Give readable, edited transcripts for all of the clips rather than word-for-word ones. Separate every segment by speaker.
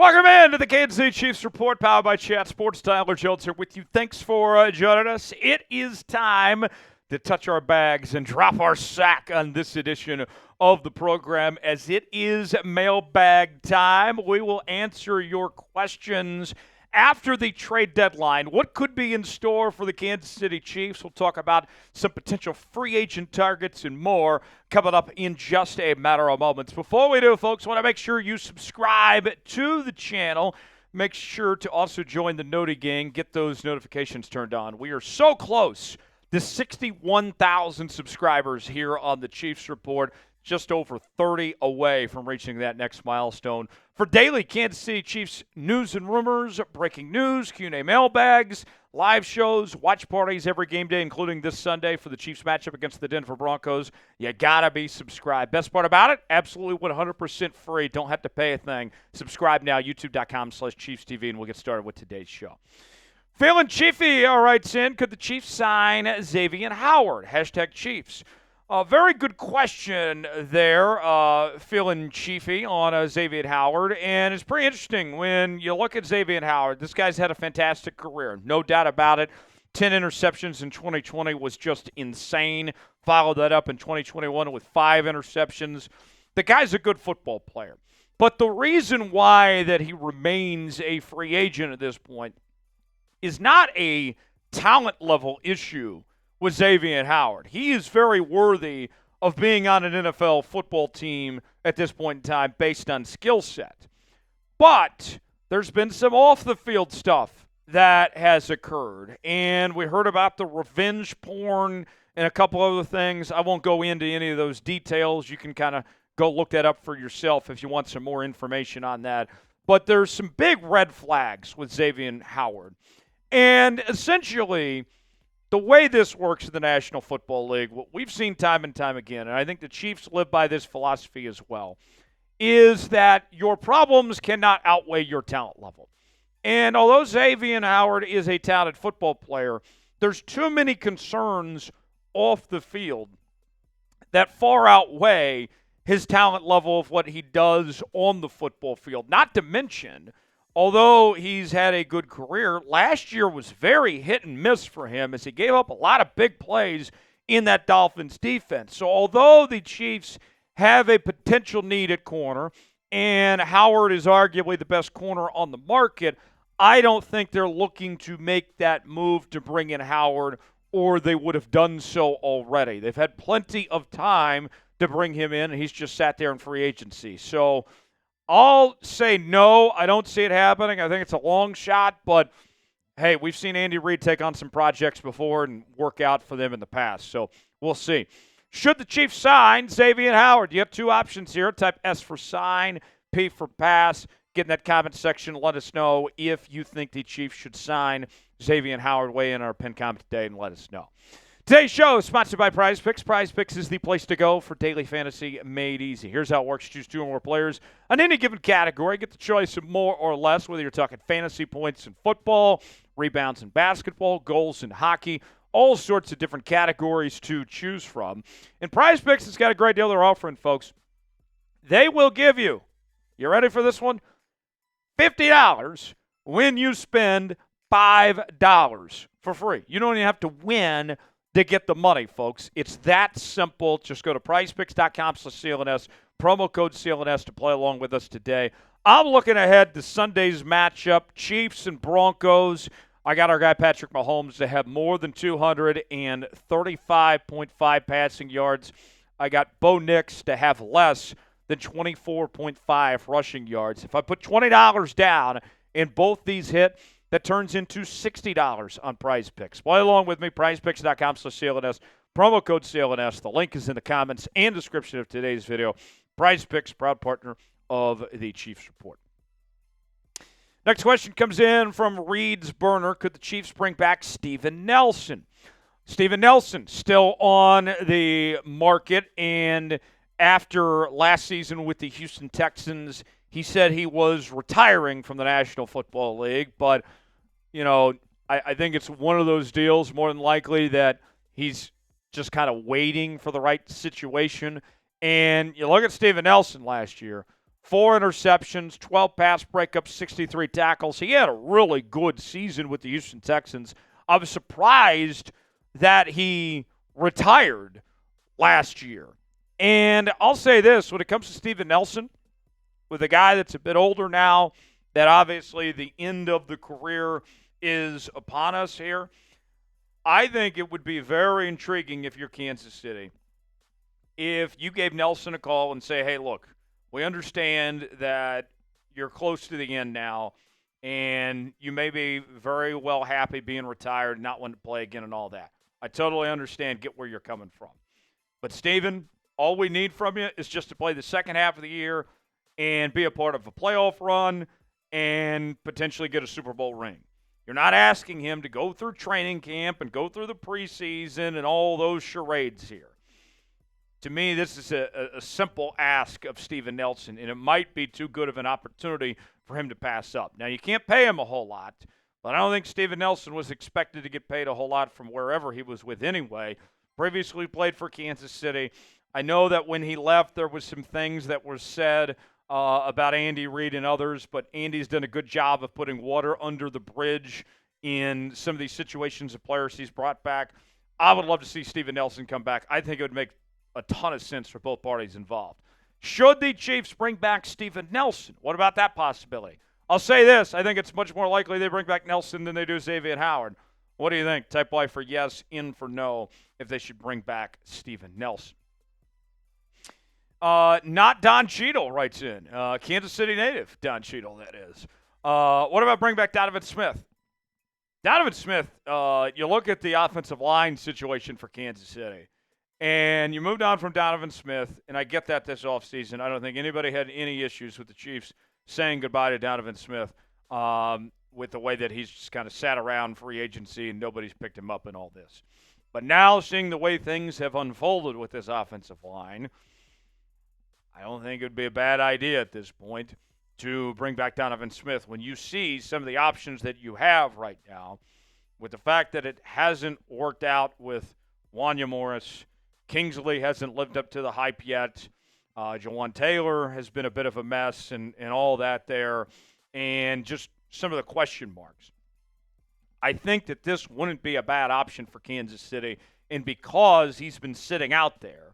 Speaker 1: Welcome in to the Kansas City Chiefs Report, powered by Chat Sports. Tyler Jones here with you. Thanks for joining us. It is time to touch our bags and drop our sack on this edition of the program, as it is mailbag time. We will answer your questions after the trade deadline. What could be in store for the Kansas City Chiefs? We'll talk about some potential free agent targets and more coming up in just a matter of moments. Before we do, folks, I want to make sure you subscribe to the channel. Make sure to also join the Noti gang. Get those notifications turned on. We are so close to 61,000 subscribers here on the Chiefs Report. Just over 30 away from reaching that next milestone. For daily Kansas City Chiefs news and rumors, breaking news, Q&A mailbags, live shows, watch parties every game day, including this Sunday for the Chiefs matchup against the Denver Broncos, you gotta be subscribed. Best part about it, absolutely 100% free. Don't have to pay a thing. Subscribe now, youtube.com/ChiefsTV, and we'll get started with today's show. Feeling Chiefy, all right, in. Could the Chiefs sign Xavien Howard? Hashtag Chiefs. Very good question there, feeling Chiefy on Xavien Howard. And it's pretty interesting when you look at Xavien Howard. This guy's had a fantastic career, no doubt about it. 10 interceptions in 2020 was just insane. Followed that up in 2021 with 5 interceptions. The guy's a good football player. But the reason why that he remains a free agent at this point is not a talent level issue with Xavien Howard. He is very worthy of being on an NFL football team at this point in time based on skill set. But there's been some off-the-field stuff that has occurred, and we heard about the revenge porn and a couple other things. I won't go into any of those details. You can kind of go look that up for yourself if you want some more information on that. But there's some big red flags with Xavien Howard. And essentially, the way this works in the National Football League, what we've seen time and time again, and I think the Chiefs live by this philosophy as well, is that your problems cannot outweigh your talent level. And although Xavien Howard is a talented football player, there's too many concerns off the field that far outweigh his talent level of what he does on the football field. Not to mention, although he's had a good career, last year was very hit and miss for him as he gave up a lot of big plays in that Dolphins defense. So although the Chiefs have a potential need at corner, and Howard is arguably the best corner on the market, I don't think they're looking to make that move to bring in Howard, or they would have done so already. They've had plenty of time to bring him in, and he's just sat there in free agency. So I'll say no. I don't see it happening. I think it's a long shot, but hey, we've seen Andy Reid take on some projects before and work out for them in the past, so we'll see. Should the Chiefs sign Xavien Howard? You have two options here. Type S for sign, P for pass. Get in that comment section. Let us know if you think the Chiefs should sign Xavien Howard. Weigh in our pinned comment today and let us know. Today's show is sponsored by Prize Picks. Prize Picks is the place to go for daily fantasy made easy. Here's how it works. Choose 2 or more players on any given category. Get the choice of more or less, whether you're talking fantasy points in football, rebounds in basketball, goals in hockey, all sorts of different categories to choose from. And Prize Picks has got a great deal they're offering, folks. They will give you ready for this one? $50 when you spend $5 for free. You don't even have to win to get the money, folks. It's that simple. Just go to prizepicks.com/CLNS, promo code CLNS to play along with us today. I'm looking ahead to Sunday's matchup, Chiefs and Broncos. I got our guy Patrick Mahomes to have more than 235.5 passing yards. I got Bo Nix to have less than 24.5 rushing yards. If I put $20 down and both these hit, that turns into $60 on Prize Picks. Play along with me, prizepicks.com/CLNS, promo code CLNS. The link is in the comments and description of today's video. Prize Picks, proud partner of the Chiefs Report. Next question comes in from Reid's Burner. Could the Chiefs bring back Steven Nelson? Steven Nelson still on the market, and after last season with the Houston Texans, he said he was retiring from the National Football League, but I think it's one of those deals more than likely that he's just kind of waiting for the right situation. And you look at Steven Nelson last year, 4 interceptions, 12 pass breakups, 63 tackles. He had a really good season with the Houston Texans. I was surprised that he retired last year. And I'll say this, when it comes to Steven Nelson, with a guy that's a bit older now, that obviously the end of the career is upon us here, I think it would be very intriguing if you're Kansas City, if you gave Nelson a call and say, hey, look, we understand that you're close to the end now, and you may be very well happy being retired, not wanting to play again and all that. I totally understand, get where you're coming from. But, Steven, all we need from you is just to play the second half of the year and be a part of a playoff run and potentially get a Super Bowl ring. You're not asking him to go through training camp and go through the preseason and all those charades here. To me, this is a simple ask of Steven Nelson, and it might be too good of an opportunity for him to pass up. Now, you can't pay him a whole lot, but I don't think Steven Nelson was expected to get paid a whole lot from wherever he was with anyway. Previously played for Kansas City. I know that when he left, there was some things that were said about Andy Reid and others, but Andy's done a good job of putting water under the bridge in some of these situations of players he's brought back. I would love to see Steven Nelson come back. I think it would make a ton of sense for both parties involved. Should the Chiefs bring back Steven Nelson? What about that possibility? I'll say this. I think it's much more likely they bring back Nelson than they do Xavien Howard. What do you think? Type Y for yes, in for no, if they should bring back Steven Nelson. Not Don Cheadle writes in. Kansas City native, Don Cheadle, that is. What about bring back Donovan Smith? Donovan Smith, you look at the offensive line situation for Kansas City, and you moved on from Donovan Smith, and I get that this offseason. I don't think anybody had any issues with the Chiefs saying goodbye to Donovan Smith with the way that he's just kind of sat around free agency and nobody's picked him up in all this. But now, seeing the way things have unfolded with this offensive line, I don't think it would be a bad idea at this point to bring back Donovan Smith when you see some of the options that you have right now, with the fact that it hasn't worked out with Wanya Morris. Kingsley hasn't lived up to the hype yet. Jawan Taylor has been a bit of a mess and all that there, and just some of the question marks. I think that this wouldn't be a bad option for Kansas City, and because he's been sitting out there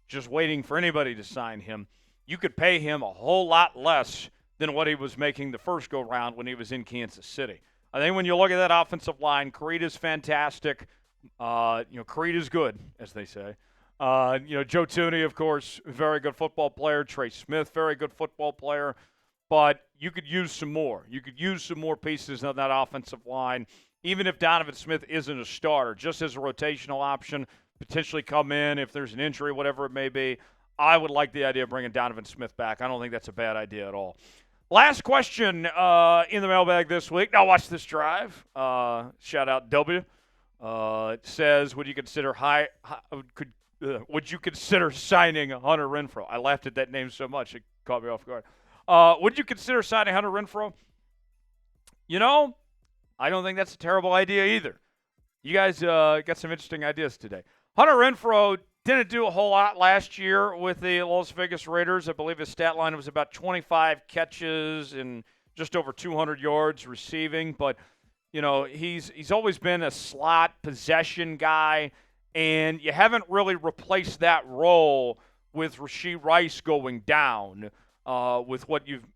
Speaker 1: just waiting for anybody to sign him, you could pay him a whole lot less than what he was making the first go-round when he was in Kansas City. I think when you look at that offensive line, Creed is fantastic. Creed is good, as they say. Joe Thuney, of course, very good football player. Trey Smith, very good football player. But you could use some more. You could use some more pieces on that offensive line, even if Donovan Smith isn't a starter, just as a rotational option, potentially come in if there's an injury, whatever it may be. I would like the idea of bringing Donovan Smith back. I don't think that's a bad idea at all. Last question in the mailbag this week. Now watch this drive. Shout out W. It says, would you consider signing Hunter Renfrow? I laughed at that name so much it caught me off guard. Would you consider signing Hunter Renfrow? I don't think that's a terrible idea either. You guys got some interesting ideas today. Hunter Renfrow didn't do a whole lot last year with the Las Vegas Raiders. I believe his stat line was about 25 catches and just over 200 yards receiving. But, he's always been a slot possession guy, and you haven't really replaced that role with Rashee Rice going down with what you've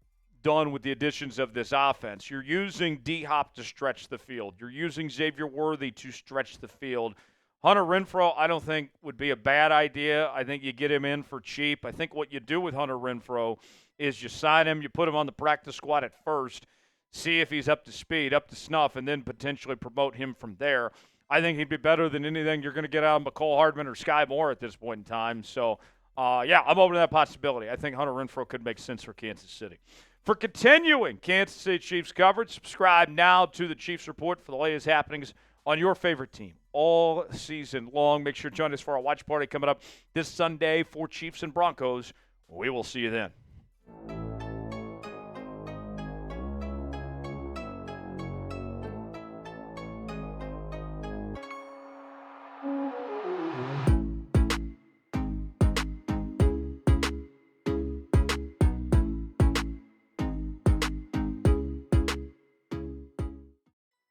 Speaker 1: done with the additions of this offense. You're using D-Hop to stretch the field. You're using Xavier Worthy to stretch the field. Hunter Renfrow, I don't think would be a bad idea. I think you get him in for cheap. I think what you do with Hunter Renfrow is you sign him, you put him on the practice squad at first, see if he's up to speed, up to snuff, and then potentially promote him from there. I think he'd be better than anything you're going to get out of McCole Hardman or Sky Moore at this point in time. So, I'm open to that possibility. I think Hunter Renfrow could make sense for Kansas City. For continuing Kansas City Chiefs coverage, subscribe now to the Chiefs Report for the latest happenings on your favorite team all season long. Make sure to join us for our watch party coming up this Sunday for Chiefs and Broncos. We will see you then.